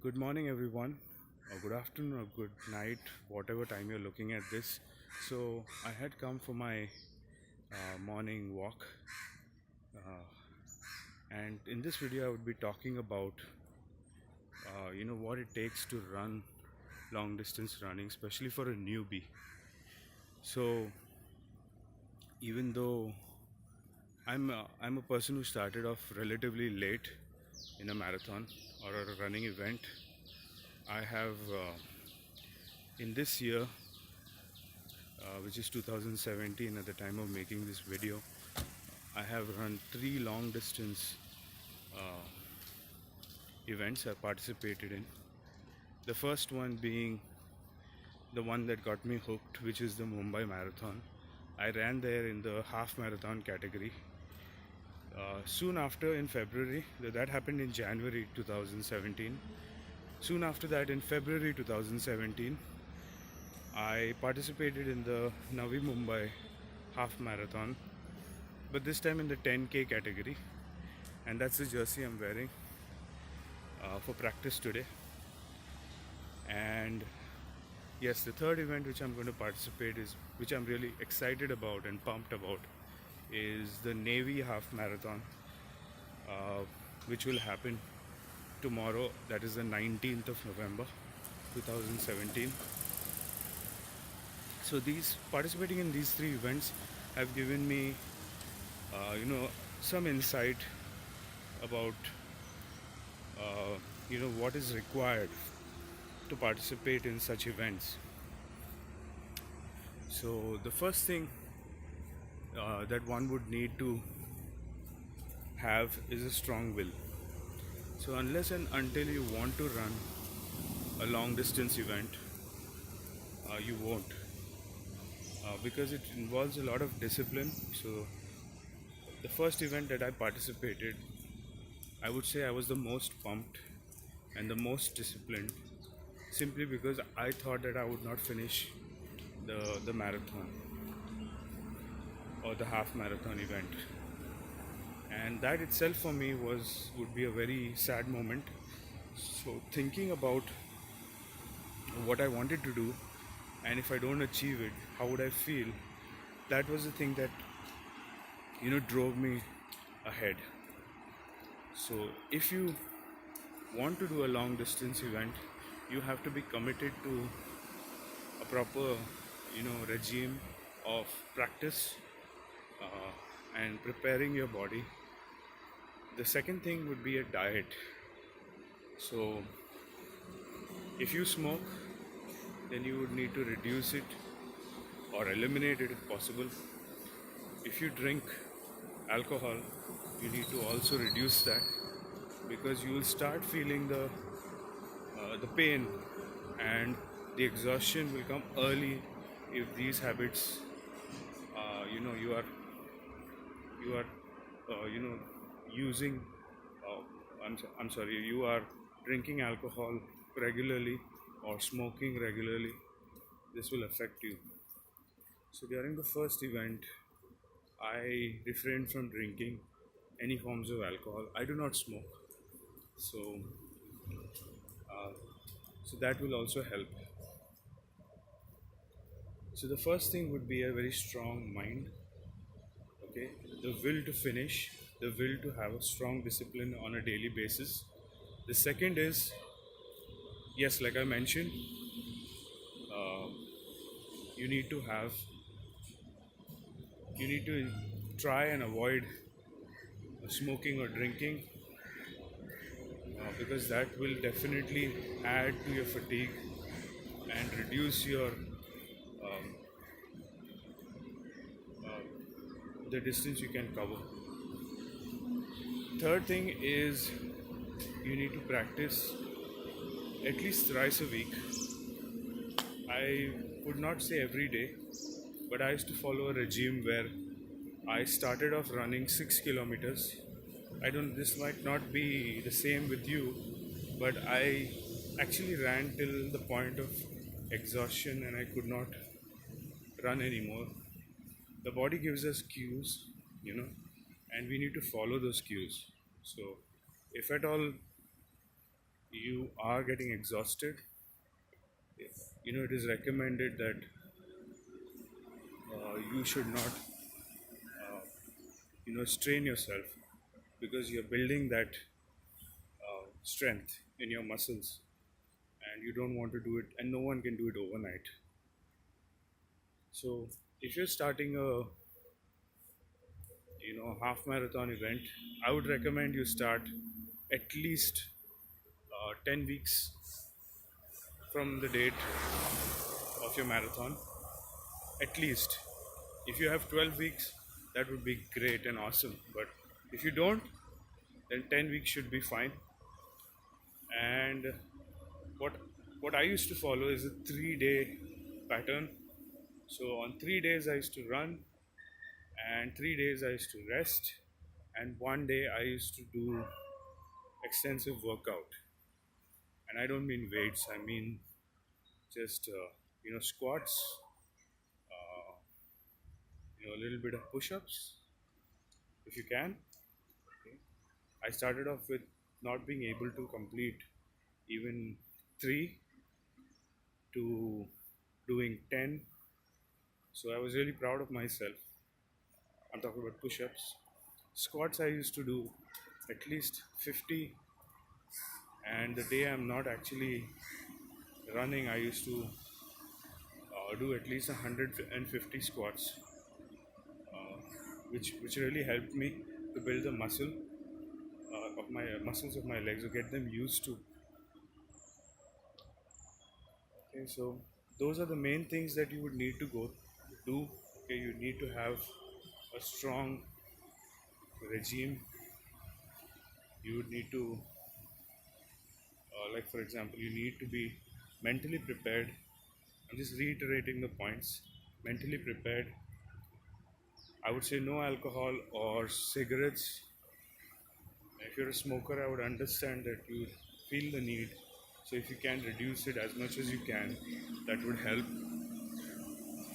Good morning, everyone, or good afternoon, or good night, whatever time you're looking at this. So, I had come for my morning walk, uh, and in this video, I would be talking about what it takes to run long distance running, especially for a newbie. So, even though I'm a person who started off relatively late in a marathon or a running event, I have in this year which is 2017 at the time of making this video. I have run three long distance uh, events I participated in. The first one being the one that got me hooked, which is the Mumbai Marathon. I ran there in the half marathon category. Soon after, in February, that happened in January 2017. Soon after that, in February 2017, I participated in the Navi Mumbai half marathon, but this time in the 10K category, and that's the jersey I'm wearing for practice today. And yes, the third event which I'm going to participate is, which I'm really excited about and pumped about, is the Navy half marathon, uh, which will happen tomorrow, that is the 19th of November 2017. So these participating in these three events have given me some insight about what is required to participate in such events. So the first thing that one would need to have is a strong will. So unless and until you want to run a long distance event, you won't, because it involves a lot of discipline. So the first event that I participated, I would say I was the most pumped and the most disciplined, simply because I thought that I would not finish the marathon or the half marathon event, and that itself for me would be a very sad moment. So thinking about what I wanted to do, and if I don't achieve it, how would I feel? That was the thing that drove me ahead. So if you want to do a long distance event, you have to be committed to a proper regime of practice and preparing your body. The second thing would be a diet. So if you smoke, then you would need to reduce it or eliminate it if possible. If you drink alcohol, you need to also reduce that, because you will start feeling the pain and the exhaustion will come early if these habits you are using I'm sorry, you are drinking alcohol regularly or smoking regularly. This will affect you. So during the first event, I refrained from drinking any forms of alcohol. I do not smoke, so uh, that will also help. So the first thing would be a very strong mind. Okay, the will to finish, the will to have a strong discipline on a daily basis. The second is, yes, like I mentioned, uh, you need to have, you need to try and avoid smoking or drinking, because that will definitely add to your fatigue and reduce your the distance you can cover. Third thing is, you need to practice at least thrice a week. I would not say every day, but I used to follow a regime where I started off running 6 kilometers. I don't, this might not be the same with you, but I actually ran till the point of exhaustion and I could not run anymore. The body gives us cues, and we need to follow those cues. So, if at all you are getting exhausted, it is recommended that you should not strain yourself, because you're building that strength in your muscles, and you don't want to do it, and no one can do it overnight. So if you're starting a half marathon event, I would recommend you start at least 10 weeks from the date of your marathon. At least. If you have 12 weeks, that would be great and awesome, but if you don't, then 10 weeks should be fine. And what what I used to follow is a 3-day pattern. So on 3 days I used to run, and 3 days I used to rest, and one day I used to do extensive workout. And I don't mean weights, I mean just squats, a little bit of push-ups if you can. Okay. I started off with not being able to complete even 3 to doing 10. So I was really proud of myself. I'm talking about push-ups. Squats I used to do at least 50, and the day I'm not actually running, I used to do at least 150 squats, which really helped me to build the of my muscles of my legs, or get them used to. Okay, so those are the main things that you would need to go do. Okay, you need to have a strong regime. You would need to, like for example, you need to be mentally prepared. I'm just reiterating the points. Mentally prepared. I would say no alcohol or cigarettes. If you're a smoker, I would understand that you feel the need. So if you can reduce it as much as you can, that would help.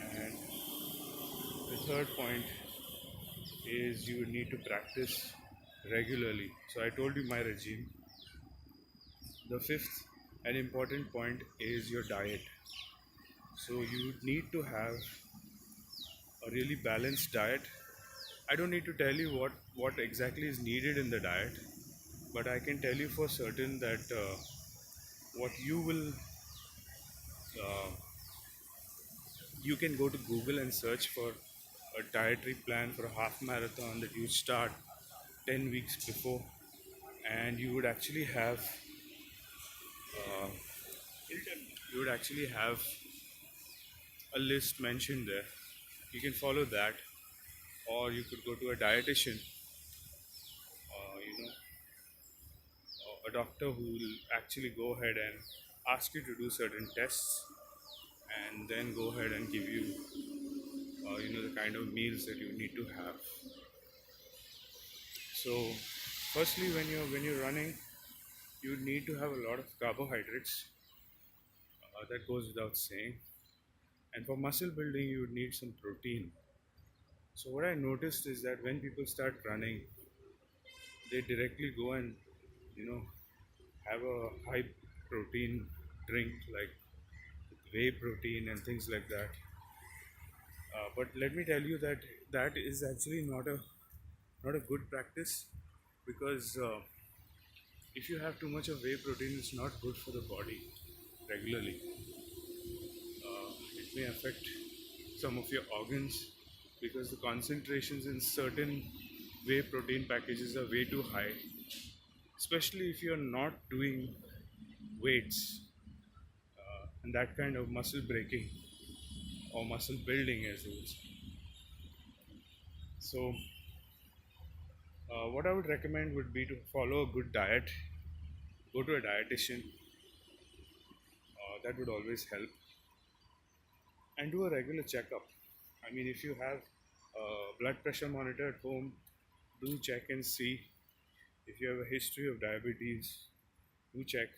And the third point is you would need to practice regularly. So I told you my regime. The fifth and important point is your diet. So you need to have a really balanced diet. I don't need to tell you what exactly is needed in the diet, but I can tell you for certain that what you will, uh, you can go to Google and search for a dietary plan for a half marathon that you start 10 weeks before, and uh, you would actually have a list mentioned there. You can follow that, or you could go to a dietitian, uh, you know, a doctor who will actually go ahead and ask you to do certain tests, and then go ahead and give you, the kind of meals that you need to have. So, firstly, when you're running, you need to have a lot of carbohydrates. That goes without saying. And for muscle building, you would need some protein. So what I noticed is that when people start running, they directly go and you know have a high protein drink, like whey protein and things like that. But let me tell you that that is actually not a good practice, because if you have too much of whey protein, it's not good for the body regularly. It may affect some of your organs, because the concentrations in certain whey protein packages are way too high, especially if you're not doing weights and that kind of muscle breaking or muscle building, as you would say. So, what I would recommend would be to follow a good diet, go to a dietitian, that would always help, and do a regular checkup. I mean, if you have a blood pressure monitor at home, do check and see. If you have a history of diabetes, do check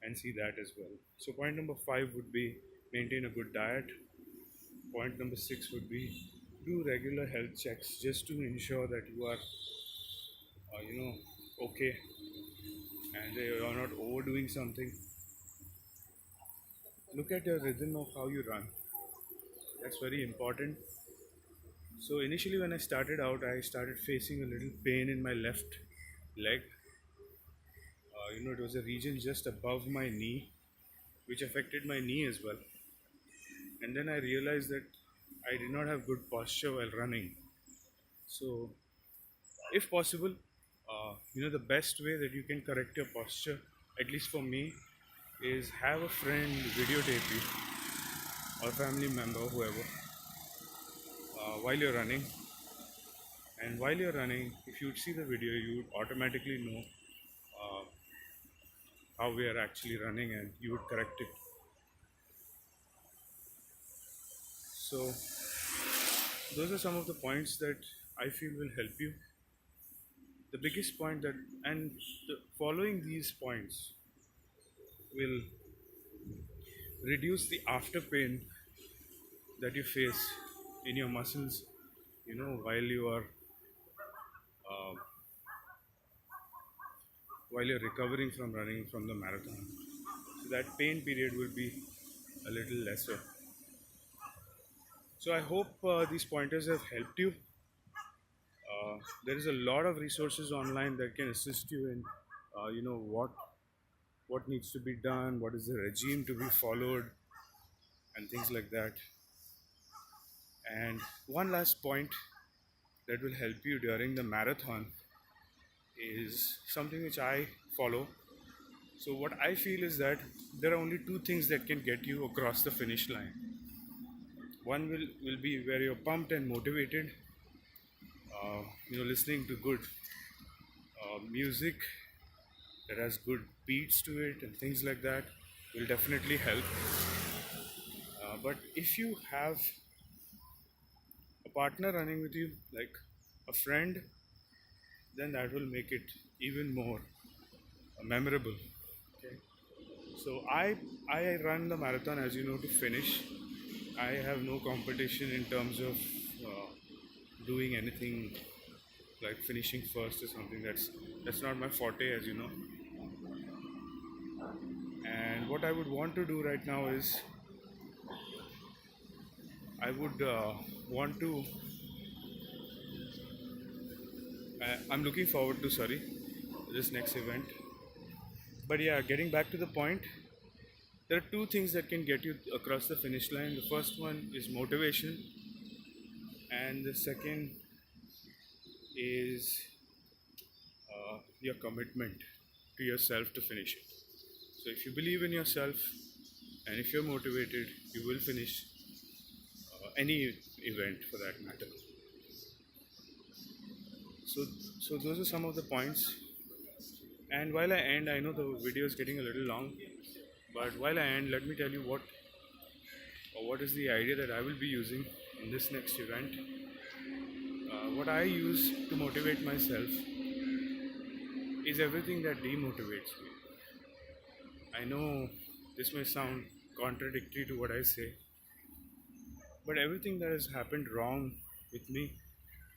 and see that as well. So, point number 5 would be maintain a good diet. Point number 6 would be do regular health checks, just to ensure that you are, okay. and you are not overdoing something. Look at your rhythm of how you run. That's very important. So initially when I started out, I started facing a little pain in my left leg. It was a region just above my knee, which affected my knee as well. And then I realized that I did not have good posture while running. So if possible, the best way that you can correct your posture, at least for me, is have a friend videotape you or family member, whoever, while you're running. And while you're running, if you'd see the video, you would automatically know uh, how we are actually running, and you would correct it. So those are some of the points that I feel will help you. The biggest point that, and following these points will reduce the after pain that you face in your muscles, uh, while you're recovering from running from the marathon. So that pain period will be a little lesser. So I hope these pointers have helped you. There is a lot of resources online that can assist you in, what needs to be done, what is the regime to be followed, and things like that. And one last point that will help you during the marathon is something which I follow. So what I feel is that there are only two things that can get you across the finish line. One will be where you're pumped and motivated, listening to good music that has good beats to it and things like that will definitely help. But if you have a partner running with you, like a friend, then that will make it even more memorable. Okay. So I run the marathon, as you know, to finish. I have no competition in terms of doing anything like finishing first or something. That's not my forte, as you know. And what I would want to do right now is I would want to. I'm looking forward to this next event. But yeah, getting back to the point, there are two things that can get you across the finish line. The first one is motivation, and the second is your commitment to yourself to finish it. So if you believe in yourself and if you're motivated, you will finish any event for that matter. So those are some of the points. And while I end, I know the video is getting a little long, but while I end, let me tell you what is the idea that I will be using in this next event. What I use to motivate myself is everything that demotivates me. I know this may sound contradictory to what I say, but everything that has happened wrong with me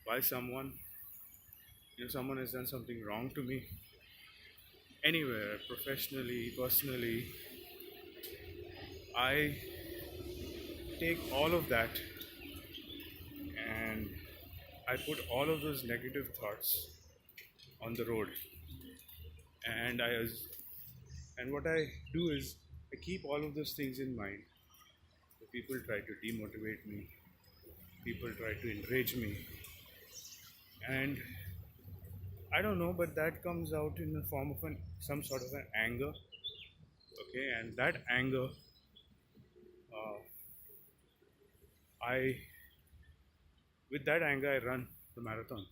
by someone, someone has done something wrong to me, anywhere, professionally, personally, I take all of that and I put all of those negative thoughts on the road. And what I do is I keep all of those things in mind. So people try to demotivate me, people try to enrage me, and I don't know, but that comes out in the form of some sort of an anger. Okay, and that anger, I with that anger I run the marathon.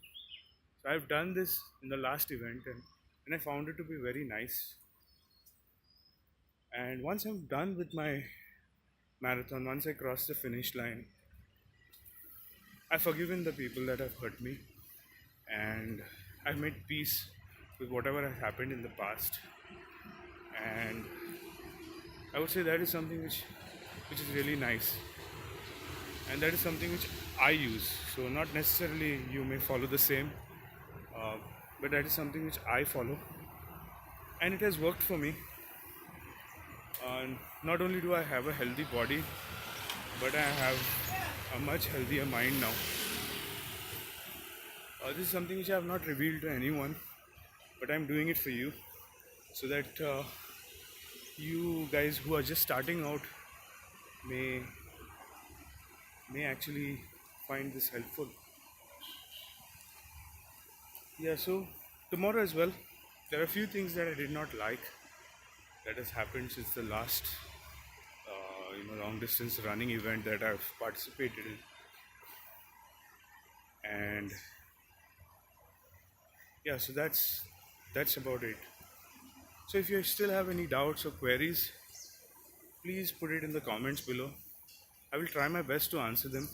So I've done this in the last event, and I found it to be very nice. And once I'm done with my marathon, once I cross the finish line, I've forgiven the people that have hurt me, and I've made peace with whatever has happened in the past. And I would say that is something which is really nice, and that is something which I use. So not necessarily you may follow the same, but that is something which I follow. and it has worked for me. And not only do I have a healthy body, but I have a much healthier mind now. This is something which I have not revealed to anyone, but I'm doing it for you, so that you guys who are just starting out may actually find this helpful. Yeah, so tomorrow as well, there are a few things that I did not like that has happened since the last long distance running event that I've participated in. And yeah, so that's about it. So if you still have any doubts or queries, please put it in the comments below. I will try my best to answer them,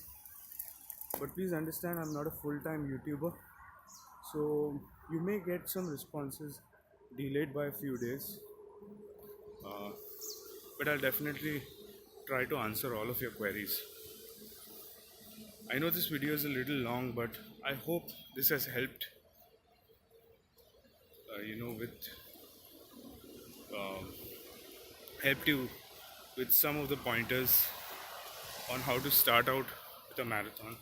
but please understand I'm not a full-time YouTuber, so you may get some responses delayed by a few days, but I'll definitely try to answer all of your queries. I know this video is a little long, but I hope this has helped with um, helped you with some of the pointers on how to start out with a marathon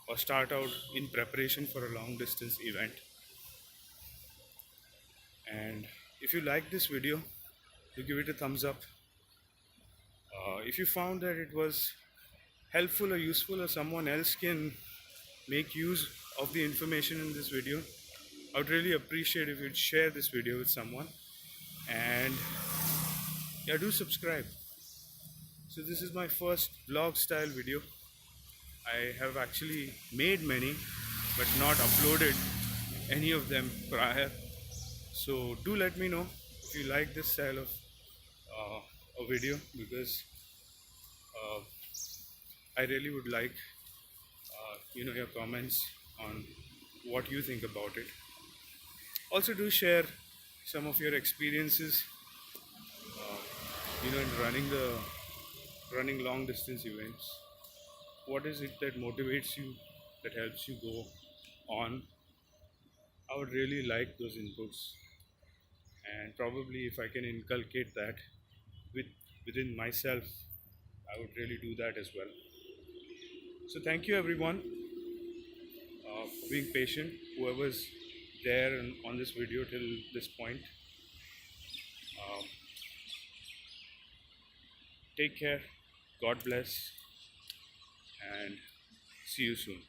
or start out in preparation for a long distance event. And if you like this video, you give it a thumbs up. If you found that it was helpful or useful, or someone else can make use of the information in this video, I would really appreciate if you'd share this video with someone. And yeah, do subscribe. So this is my first vlog style video. I have actually made many but not uploaded any of them prior. So do let me know if you like this style of a video, because uh, I really would like your comments on what you think about it. Also do share some of your experiences in running long distance events. What is it that motivates you, that helps you go on? I would really like those inputs, and probably if I can inculcate that within myself, I would really do that as well. So thank you everyone for being patient, whoever's there on this video till this point. um, Take care, God bless, and see you soon.